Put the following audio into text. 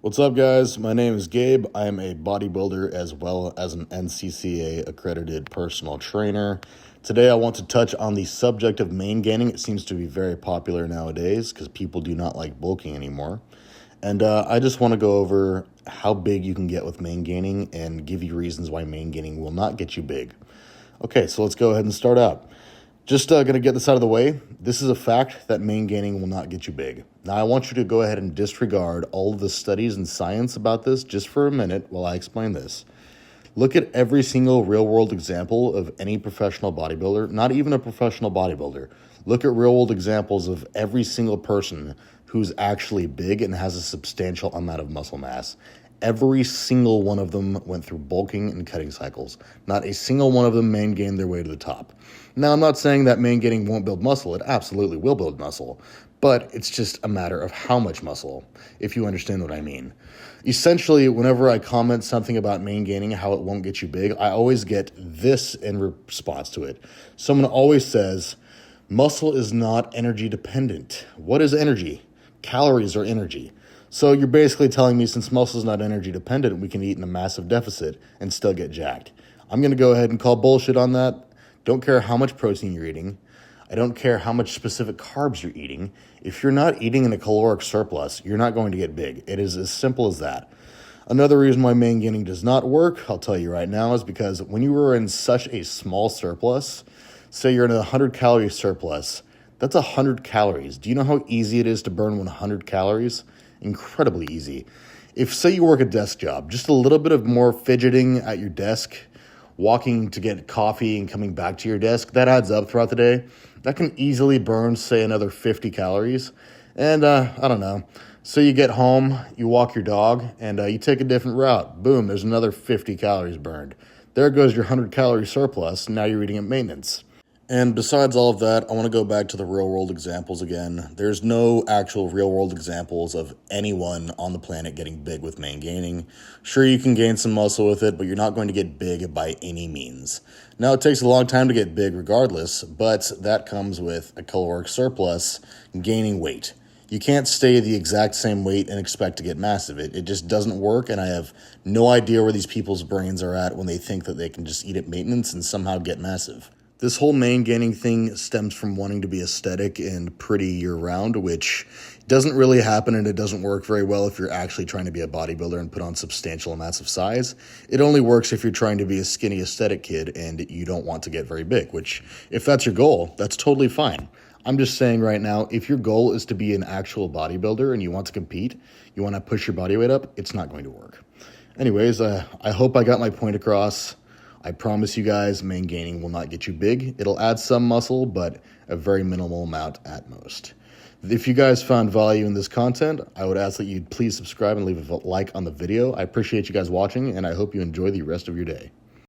What's up, guys? My name is Gabe. I am a bodybuilder as well as an NCCA accredited personal trainer. Today, I want to touch on the subject of MainGaining. It seems to be very popular nowadays because people do not like bulking anymore. And I just want to go over how big you can get with MainGaining and give you reasons why MainGaining will not get you big. Okay, so let's go ahead and start out. Just going to get this out of the way. This is a fact that MainGaining will not get you big. Now, I want you to go ahead and disregard all of the studies and science about this just for a minute while I explain this. Look at every single real-world example of any professional bodybuilder, not even a professional bodybuilder. Look at real-world examples of every single person who's actually big and has a substantial amount of muscle mass. Every single one of them went through bulking and cutting cycles. Not a single one of them MainGained their way to the top. Now, I'm not saying that MainGaining won't build muscle. It absolutely will build muscle. But it's just a matter of how much muscle, if you understand what I mean. Essentially, whenever I comment something about MainGaining, how it won't get you big, I always get this in response to it. Someone always says, muscle is not energy dependent. What is energy? Calories are energy. So you're basically telling me since muscle is not energy dependent, we can eat in a massive deficit and still get jacked. I'm going to go ahead and call bullshit on that. Don't care how much protein you're eating. I don't care how much specific carbs you're eating. If you're not eating in a caloric surplus, you're not going to get big. It is as simple as that. Another reason why MainGaining does not work, I'll tell you right now, is because when you are in such a small surplus, say you're in a 100-calorie surplus, that's 100 calories. Do you know how easy it is to burn 100 calories? Incredibly easy. If, say, you work a desk job, just a little bit of more fidgeting at your desk, walking to get coffee and coming back to your desk, that adds up throughout the day. That can easily burn, say, another 50 calories. And I don't know. So you get home, you walk your dog, and you take a different route. Boom, there's another 50 calories burned. There goes your 100-calorie surplus. Now you're eating at maintenance. And besides all of that, I want to go back to the real-world examples again. There's no actual real-world examples of anyone on the planet getting big with MainGaining. Sure, you can gain some muscle with it, but you're not going to get big by any means. Now, it takes a long time to get big regardless, but that comes with a caloric surplus, gaining weight. You can't stay the exact same weight and expect to get massive. It just doesn't work, and I have no idea where these people's brains are at when they think that they can just eat at maintenance and somehow get massive. This whole MainGaining thing stems from wanting to be aesthetic and pretty year-round, which doesn't really happen, and it doesn't work very well if you're actually trying to be a bodybuilder and put on substantial amounts of size. It only works if you're trying to be a skinny aesthetic kid and you don't want to get very big, which, if that's your goal, that's totally fine. I'm just saying right now, if your goal is to be an actual bodybuilder and you want to compete, you want to push your body weight up, it's not going to work. Anyways, I hope I got my point across. I promise you guys, MainGaining will not get you big. It'll add some muscle, but a very minimal amount at most. If you guys found value in this content, I would ask that you please subscribe and leave a like on the video. I appreciate you guys watching, and I hope you enjoy the rest of your day.